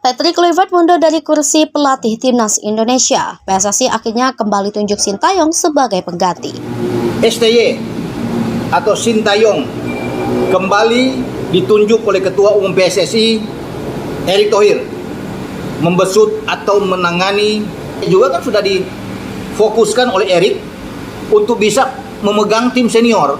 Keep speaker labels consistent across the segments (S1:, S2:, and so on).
S1: Patrick Kluivert mundur dari kursi pelatih timnas Indonesia. PSSI akhirnya kembali tunjuk Sintayong sebagai pengganti.
S2: STY atau Sintayong kembali ditunjuk oleh Ketua Umum PSSI Erick Thohir membesut atau menangani, juga kan sudah difokuskan oleh Erick untuk bisa memegang tim senior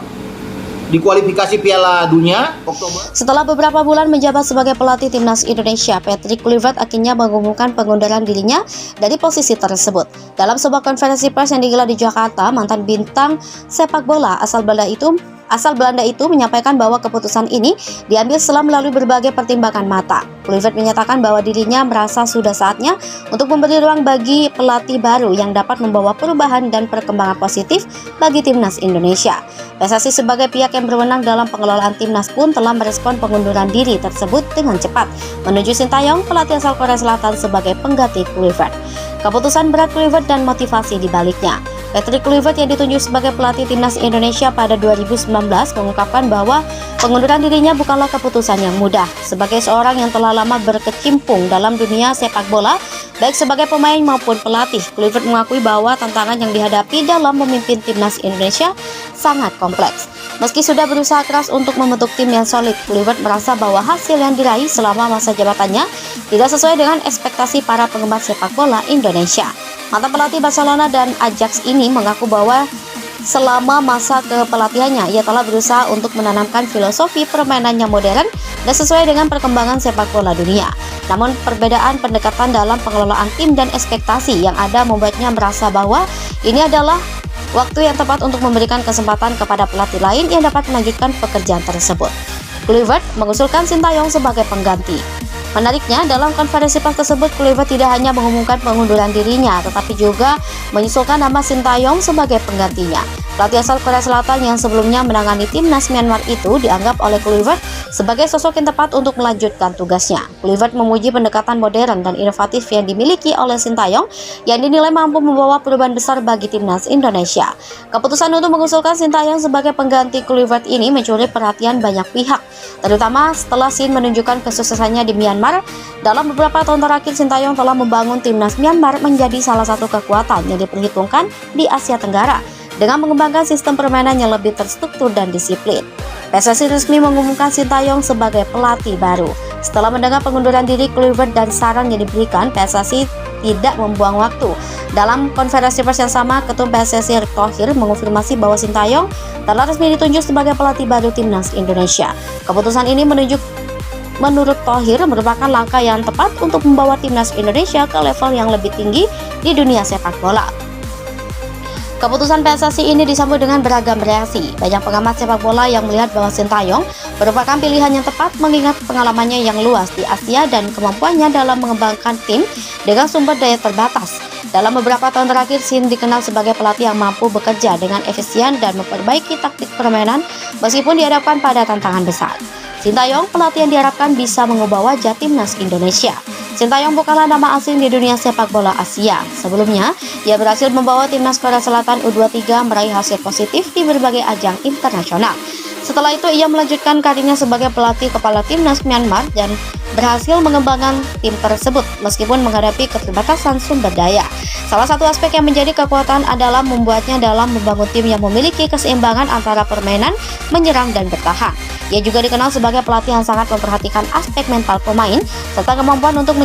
S2: di kualifikasi Piala Dunia Oktober.
S1: Setelah beberapa bulan menjabat sebagai pelatih timnas Indonesia, Patrick Kluivert akhirnya mengumumkan pengunduran dirinya dari posisi tersebut. Dalam sebuah konferensi pers yang digelar di Jakarta, mantan bintang sepak bola asal Belanda itu menyampaikan bahwa keputusan ini diambil setelah melalui berbagai pertimbangan matang. Kluivert menyatakan bahwa dirinya merasa sudah saatnya untuk memberi ruang bagi pelatih baru yang dapat membawa perubahan dan perkembangan positif bagi timnas Indonesia. PSSI sebagai pihak yang berwenang dalam pengelolaan timnas pun telah merespon pengunduran diri tersebut dengan cepat, menuju Sintayong, pelatih asal Korea Selatan, sebagai pengganti Kluivert. Keputusan berat Kluivert dan motivasi di baliknya. Patrick Kluivert yang ditunjuk sebagai pelatih timnas Indonesia pada 2019 mengungkapkan bahwa pengunduran dirinya bukanlah keputusan yang mudah. Sebagai seorang yang telah lama berkecimpung dalam dunia sepak bola, baik sebagai pemain maupun pelatih, Kluivert mengakui bahwa tantangan yang dihadapi dalam memimpin timnas Indonesia sangat kompleks. Meski sudah berusaha keras untuk membentuk tim yang solid, Kluivert merasa bahwa hasil yang diraih selama masa jabatannya tidak sesuai dengan ekspektasi para penggemar sepak bola Indonesia. Mantan pelatih Barcelona dan Ajax ini mengaku bahwa selama masa kepelatihannya ia telah berusaha untuk menanamkan filosofi permainan yang modern dan sesuai dengan perkembangan sepak bola dunia. Namun perbedaan pendekatan dalam pengelolaan tim dan ekspektasi yang ada membuatnya merasa bahwa ini adalah waktu yang tepat untuk memberikan kesempatan kepada pelatih lain yang dapat melanjutkan pekerjaan tersebut. Kluivert mengusulkan Sintayong sebagai pengganti. Menariknya, dalam konferensi pers tersebut, Kluivert tidak hanya mengumumkan pengunduran dirinya, tetapi juga menyusulkan nama Sintayong sebagai penggantinya. Pelatih asal Korea Selatan yang sebelumnya menangani timnas Myanmar itu dianggap oleh Kluivert sebagai sosok yang tepat untuk melanjutkan tugasnya. Kluivert memuji pendekatan modern dan inovatif yang dimiliki oleh Sintayong yang dinilai mampu membawa perubahan besar bagi timnas Indonesia. Keputusan untuk mengusulkan Sintayong sebagai pengganti Kluivert ini mencuri perhatian banyak pihak, terutama setelah Sin menunjukkan kesuksesannya di Myanmar. Dalam beberapa tahun terakhir, Sintayong telah membangun timnas Myanmar menjadi salah satu kekuatan yang diperhitungkan di Asia Tenggara dengan mengembangkan sistem permainan yang lebih terstruktur dan disiplin. PSSI resmi mengumumkan Sintayong sebagai pelatih baru. Setelah mendengar pengunduran diri Kluivert dan saran yang diberikan, PSSI tidak membuang waktu. Dalam konferensi pers yang sama, Ketua PSSI Erick Thohir mengonfirmasi bahwa Sintayong telah resmi ditunjuk sebagai pelatih baru timnas Indonesia. Keputusan ini menurut Thohir merupakan langkah yang tepat untuk membawa timnas Indonesia ke level yang lebih tinggi di dunia sepak bola. Keputusan PSSI ini disambut dengan beragam reaksi. Banyak pengamat sepak bola yang melihat bahwa Sintayong merupakan pilihan yang tepat mengingat pengalamannya yang luas di Asia dan kemampuannya dalam mengembangkan tim dengan sumber daya terbatas. Dalam beberapa tahun terakhir, Sin dikenal sebagai pelatih yang mampu bekerja dengan efisien dan memperbaiki taktik permainan meskipun dihadapkan pada tantangan besar. Sintayong, pelatih yang diharapkan bisa mengubah wajah timnas Indonesia. Sintayong bukanlah nama asing di dunia sepak bola Asia. Sebelumnya, ia berhasil membawa timnas Korea Selatan U23 meraih hasil positif di berbagai ajang internasional. Setelah itu, ia melanjutkan karirnya sebagai pelatih kepala timnas Myanmar dan berhasil mengembangkan tim tersebut meskipun menghadapi keterbatasan sumber daya. Salah satu aspek yang menjadi kekuatan adalah membuatnya dalam membangun tim yang memiliki keseimbangan antara permainan, menyerang, dan bertahan. Ia juga dikenal sebagai pelatih yang sangat memperhatikan aspek mental pemain serta kemampuan untuk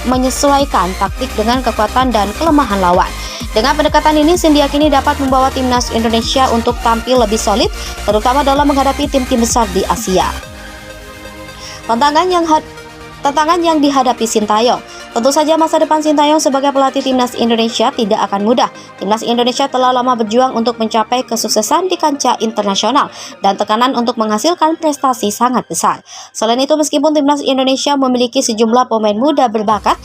S1: menyesuaikan taktik dengan kekuatan dan kelemahan lawan. Dengan pendekatan ini, Sin diyakini dapat membawa timnas Indonesia untuk tampil lebih solid, terutama dalam menghadapi tim-tim besar di Asia. Tantangan yang dihadapi Sintayong. Tentu saja masa depan Sintayong sebagai pelatih timnas Indonesia tidak akan mudah. Timnas Indonesia telah lama berjuang untuk mencapai kesuksesan di kancah internasional dan tekanan untuk menghasilkan prestasi sangat besar. Selain itu, meskipun timnas Indonesia memiliki sejumlah pemain muda berbakat,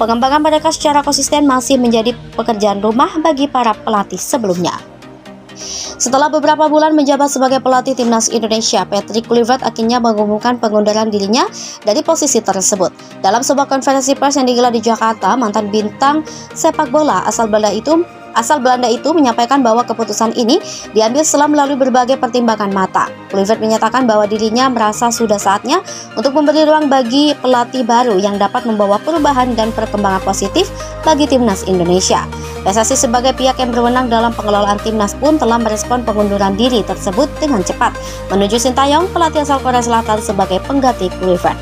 S1: pengembangan mereka secara konsisten masih menjadi pekerjaan rumah bagi para pelatih sebelumnya. Setelah beberapa bulan menjabat sebagai pelatih timnas Indonesia, Patrick Kluivert akhirnya mengumumkan pengunduran dirinya dari posisi tersebut. Dalam sebuah konferensi pers yang digelar di Jakarta, mantan bintang sepak bola asal Belanda itu asal Belanda itu menyampaikan bahwa keputusan ini diambil setelah melalui berbagai pertimbangan matang. Kluivert menyatakan bahwa dirinya merasa sudah saatnya untuk memberi ruang bagi pelatih baru yang dapat membawa perubahan dan perkembangan positif bagi timnas Indonesia. PSSI sebagai pihak yang berwenang dalam pengelolaan timnas pun telah merespon pengunduran diri tersebut dengan cepat, menuju Sintayong, pelatih asal Korea Selatan, sebagai pengganti Kluivert.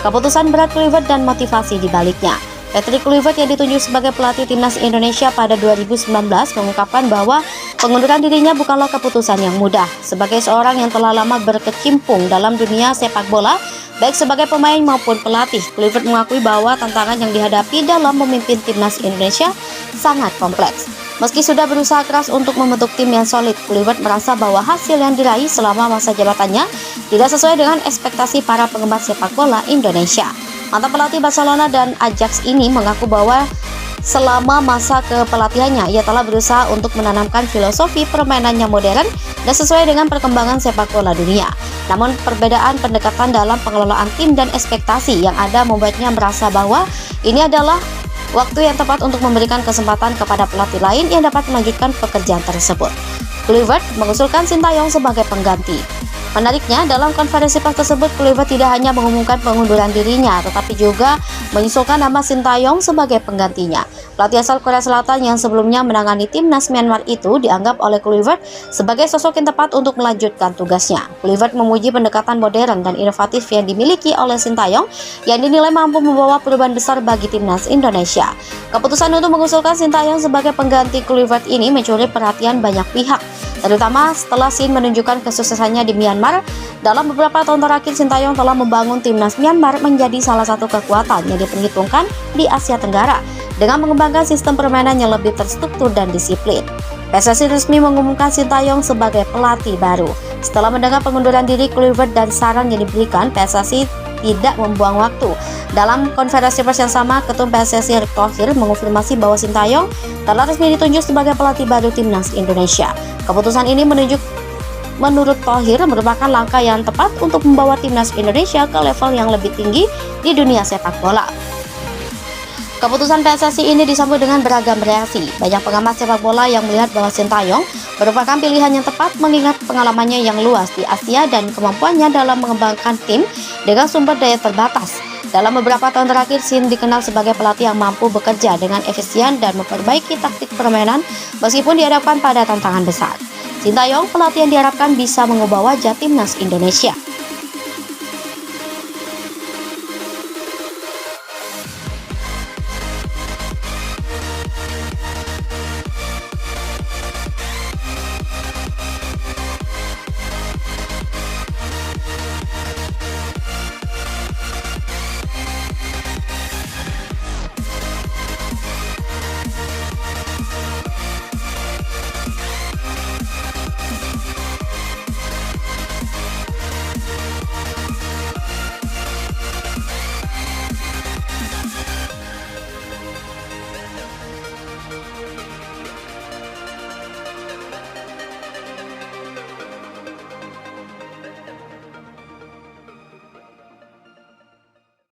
S1: Keputusan berat Kluivert dan motivasi di baliknya. Patrick Kluivert yang ditunjuk sebagai pelatih timnas Indonesia pada 2019 mengungkapkan bahwa pengunduran dirinya bukanlah keputusan yang mudah. Sebagai seorang yang telah lama berkecimpung dalam dunia sepak bola, baik sebagai pemain maupun pelatih, Kluivert mengakui bahwa tantangan yang dihadapi dalam memimpin timnas Indonesia sangat kompleks. Meski sudah berusaha keras untuk membentuk tim yang solid, Kluivert merasa bahwa hasil yang diraih selama masa jabatannya tidak sesuai dengan ekspektasi para penggemar sepak bola Indonesia. Mantan pelatih Barcelona dan Ajax ini mengaku bahwa selama masa kepelatihannya ia telah berusaha untuk menanamkan filosofi permainan yang modern dan sesuai dengan perkembangan sepak bola dunia. Namun perbedaan pendekatan dalam pengelolaan tim dan ekspektasi yang ada membuatnya merasa bahwa ini adalah waktu yang tepat untuk memberikan kesempatan kepada pelatih lain yang dapat melanjutkan pekerjaan tersebut. Kluivert mengusulkan Sintayong sebagai pengganti. Menariknya, dalam konferensi pers tersebut, Kluivert tidak hanya mengumumkan pengunduran dirinya, tetapi juga mengusulkan nama Sintayong sebagai penggantinya. Pelatih asal Korea Selatan yang sebelumnya menangani timnas Myanmar itu dianggap oleh Kluivert sebagai sosok yang tepat untuk melanjutkan tugasnya. Kluivert memuji pendekatan modern dan inovatif yang dimiliki oleh Sintayong yang dinilai mampu membawa perubahan besar bagi timnas Indonesia. Keputusan untuk mengusulkan Sintayong sebagai pengganti Kluivert ini mencuri perhatian banyak pihak, terutama setelah Sin menunjukkan kesuksesannya di Myanmar. Dalam beberapa tahun terakhir, Sintayong telah membangun timnas Myanmar menjadi salah satu kekuatan yang diperhitungkan di Asia Tenggara dengan mengembangkan sistem permainan yang lebih terstruktur dan disiplin. PSSI resmi mengumumkan Sintayong sebagai pelatih baru. Setelah mendengar pengunduran diri Kluivert dan saran yang diberikan, PSSI tidak membuang waktu. Dalam konferensi pers yang sama, Ketum PSSI Erick Thohir mengonfirmasi bahwa Sintayong telah resmi ditunjuk sebagai pelatih baru timnas Indonesia. Keputusan ini menurut Thohir merupakan langkah yang tepat untuk membawa timnas Indonesia ke level yang lebih tinggi di dunia sepak bola. Keputusan PSSI ini disambut dengan beragam reaksi. Banyak pengamat sepak bola yang melihat bahwa Sintayong merupakan pilihan yang tepat mengingat pengalamannya yang luas di Asia dan kemampuannya dalam mengembangkan tim dengan sumber daya terbatas. Dalam beberapa tahun terakhir, Sin dikenal sebagai pelatih yang mampu bekerja dengan efisien dan memperbaiki taktik permainan meskipun dihadapkan pada tantangan besar. Sintayong, pelatih yang diharapkan bisa mengubah wajah timnas Indonesia.